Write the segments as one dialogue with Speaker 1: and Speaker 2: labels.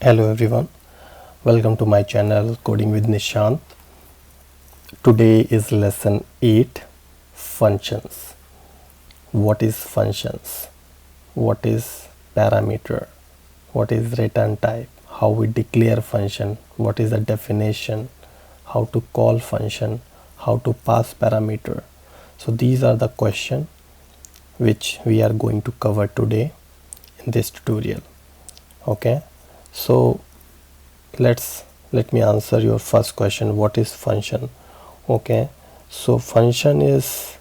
Speaker 1: Hello everyone, welcome to my channel Coding with Nishant. Today is lesson 8, functions. What is functions? What is parameter? What is return type? How we declare function? What is the definition? How to call function? How to pass parameter? So these are the questions which we are going to cover today in this tutorial. Okay, so let me answer your first question. What is function? Okay, so function is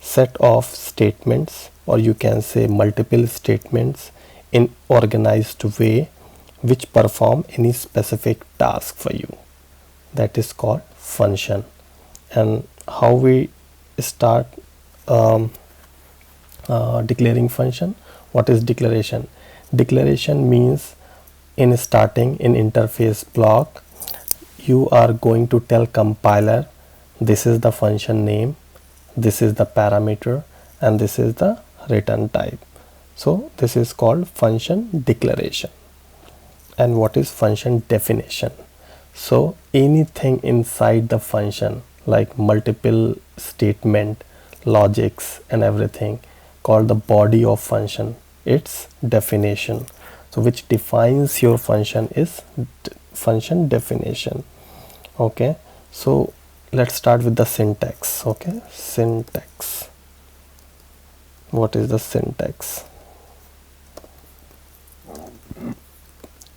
Speaker 1: set of statements, or you can say multiple statements in organized way which perform any specific task for you. That is called function. And how we start declaring function? What is declaration? Declaration means in starting in interface block you are going to tell compiler this is the function name, this is the parameter, and this is the return type. So this is called function declaration. And what is function definition? So anything inside the function like multiple statement, logics and everything called the body of function, its definition. So which defines your function is function definition. Okay, so let's start with the syntax. Okay, syntax. What is the syntax?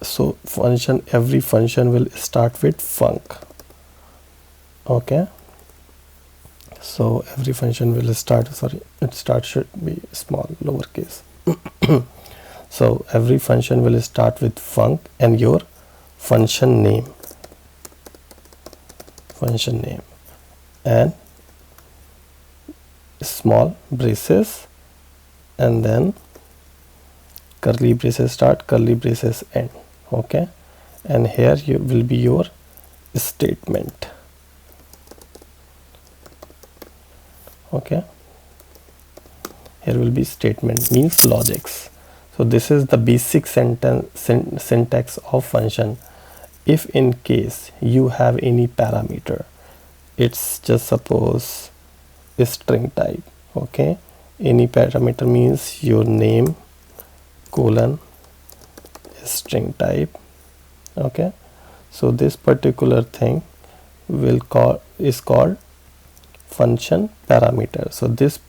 Speaker 1: So every function will start with func. Okay, so every function will start, should be small, lowercase. So every function will start with func and your function name and small braces, and then curly braces start, curly braces end. Okay, and here you will be your statement. Okay, here will be statement, means logics. So this is the basic syntax of function. If in case you have any parameter, it's just suppose a string type. Okay, any parameter means your name colon string type. Okay, so this particular thing is called function parameter. So this,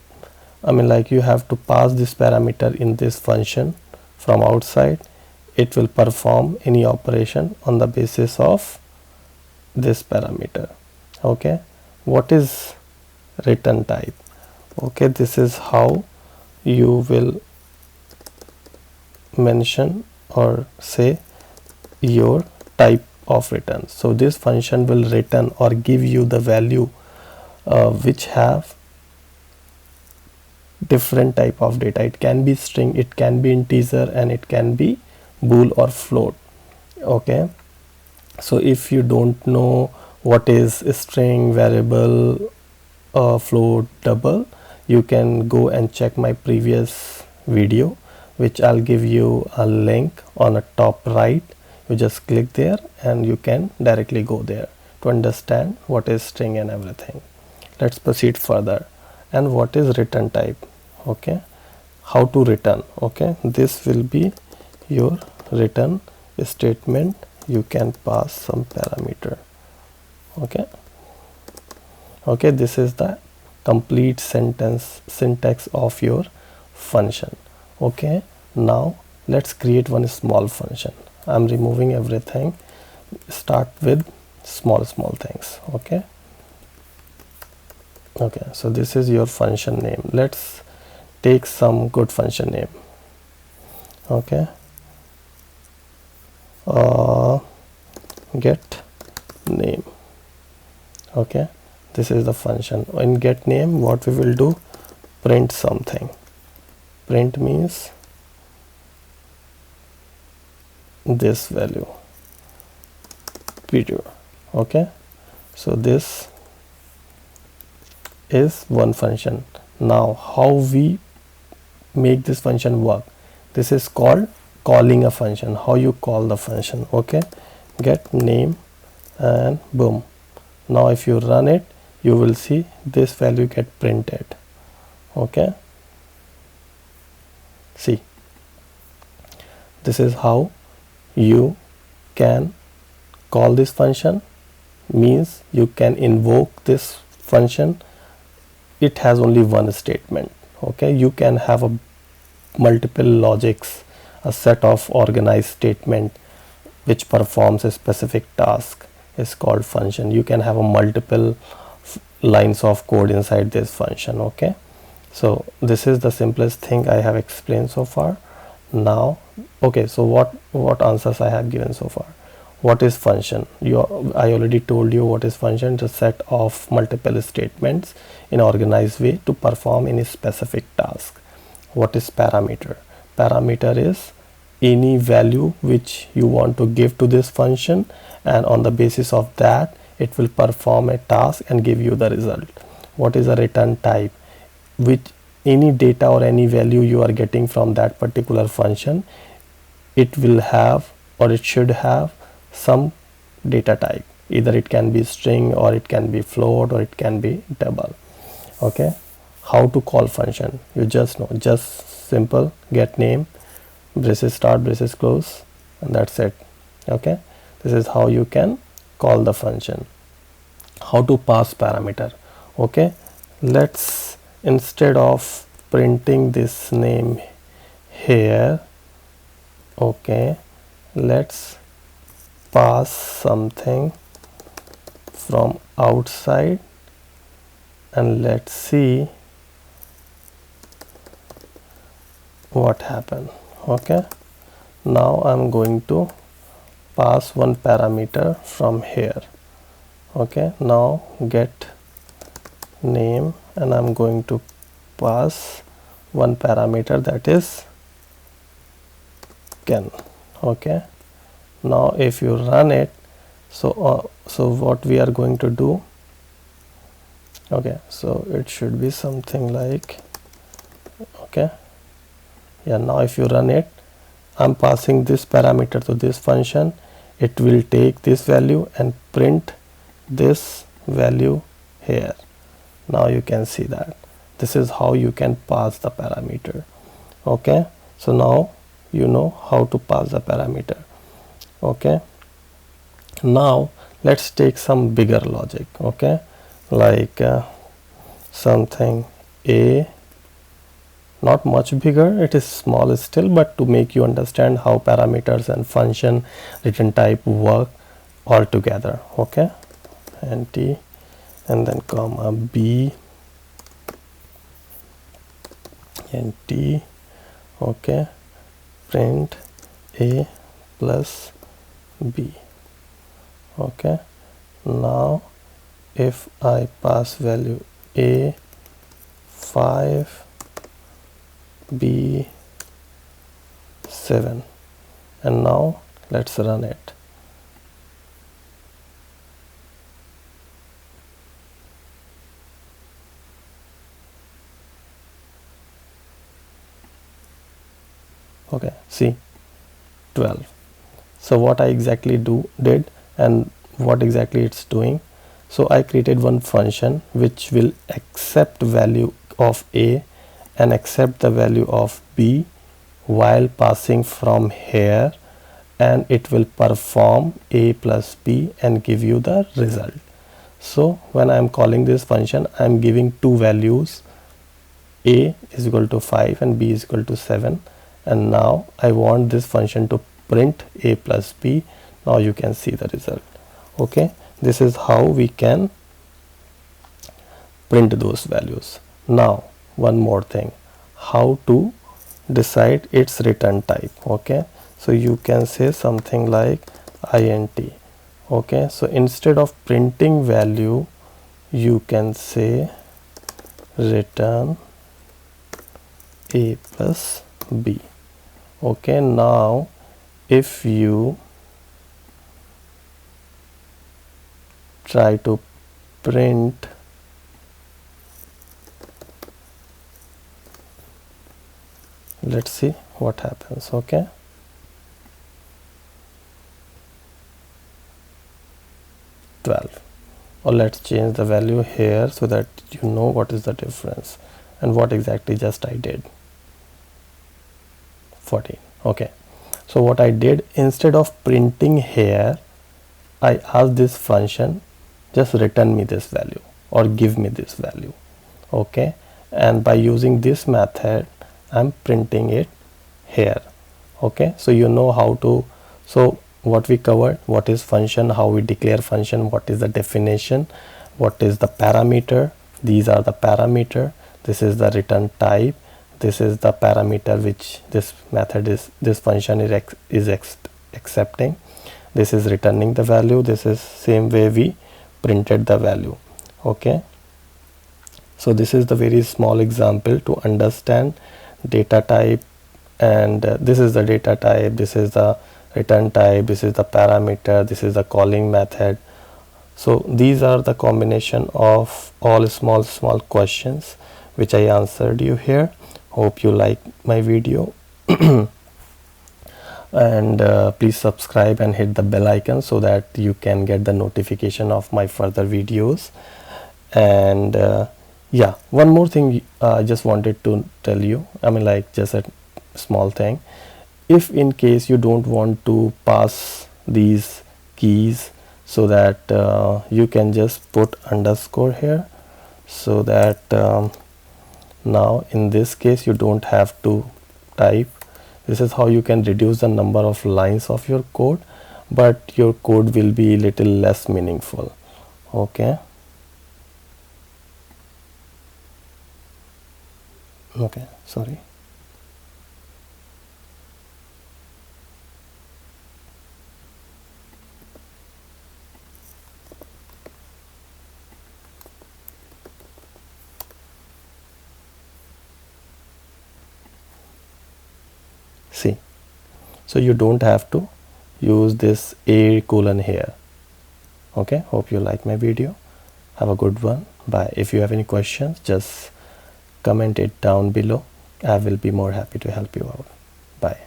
Speaker 1: like you have to pass this parameter in this function from outside. It will perform any operation on the basis of this parameter. Okay, what is return type? Okay, this is how you will mention or say your type of return. So this function will return or give you the value which have different type of data. It can be string, it can be integer, and it can be bool or float. Okay, so if you don't know what is a string, variable, float, double, you can go and check my previous video, which I'll give you a link on a top right. You just click there and you can directly go there to understand what is string and everything. Let's proceed further. And what is return type? Okay, how to return? Okay, this will be your return statement. You can pass some parameter. Okay, this is the complete syntax of your function. Okay, now let's create one small function. I'm removing everything. Start with small things. Okay, so this is your function name. Let's take some good function name. Okay, get name. Okay, this is the function. In get name, what we will do, print something. Print means this value, video. Okay, so this is one function. Now how we make this function work? This is called calling a function, how you call the function. Okay, get name and boom. Now if you run it, you will see this value get printed. Okay, see, this is how you can call this function. Means you can invoke this function. It has only one statement. Okay, you can have a multiple logics, a set of organized statement which performs a specific task is called function. You can have a multiple lines of code inside this function. Okay, so this is the simplest thing I have explained so far. Now, okay, so what answers I have given so far. What is function? I already told you what is function. It's a set of multiple statements in organized way to perform any specific task. What is parameter? Parameter is any value which you want to give to this function, and on the basis of that it will perform a task and give you the result. What is a return type? Which any data or any value you are getting from that particular function, it will have or it should have some data type. Either it can be string or it can be float or it can be double. Okay, how to call function? You just know, just simple, get name, braces start, braces close, and that's it. Okay, this is how you can call the function. How to pass parameter? Okay, let's, instead of printing this name here, okay, let's pass something from outside and let's see what happened. Okay, now I'm going to pass one parameter from here. Okay, now get name, and I'm going to pass one parameter, that is Ken. Okay, now if you run it, so what we are going to do, okay, so it should be something like, okay, yeah, now if you run it, I'm passing this parameter to this function. It will take this value and print this value here. Now you can see that this is how you can pass the parameter. Okay, so now you know how to pass the parameter. Okay, now let's take some bigger logic. Okay, like something a, not much bigger, it is small still, but to make you understand how parameters and function return type work all together. Okay, and t, and then comma b and t. Okay, print a plus b. Okay, now if I pass value a 5, b 7, and now let's run it. Okay, see, 12. So what I exactly did and what exactly it's doing. So I created one function which will accept value of a and accept the value of b while passing from here, and it will perform a plus b and give you the result. So when I am calling this function, I am giving two values, a is equal to 5 and b is equal to 7, and now I want this function to print a plus b. Now you can see the result. Okay, this is how we can print those values. Now one more thing, how to decide its return type. Okay, so you can say something like int. Okay, so instead of printing value, you can say return a plus b. Okay, now if you try to print let's see what happens. Okay, 12. Or let's change the value here so that you know what is the difference and what exactly just I did. 14. Okay, so what I did, instead of printing here, I asked this function just return me this value or give me this value. Okay, and by using this method I'm printing it here. Okay, so you know how to, so what we covered, what is function, how we declare function, what is the definition, what is the parameter, these are the parameter, this is the return type, this is the parameter which this method is, this function is accepting, this is returning the value, this is same way we printed the value. Okay, so this is the very small example to understand data type, and this is the data type, this is the return type, this is the parameter, this is the calling method. So these are the combination of all small questions which I answered you here. Hope you like my video. And please subscribe and hit the bell icon so that you can get the notification of my further videos. And yeah, one more thing I just wanted to tell you, I mean, like, just a small thing. If in case you don't want to pass these keys, so that you can just put underscore here, so that now in this case you don't have to type. This is how you can reduce the number of lines of your code, but your code will be little less meaningful. Okay, okay, sorry. See, so you don't have to use this a colon here. Okay, hope you like my video. Have a good one. Bye. If you have any questions, just comment it down below. I will be more happy to help you out. Bye.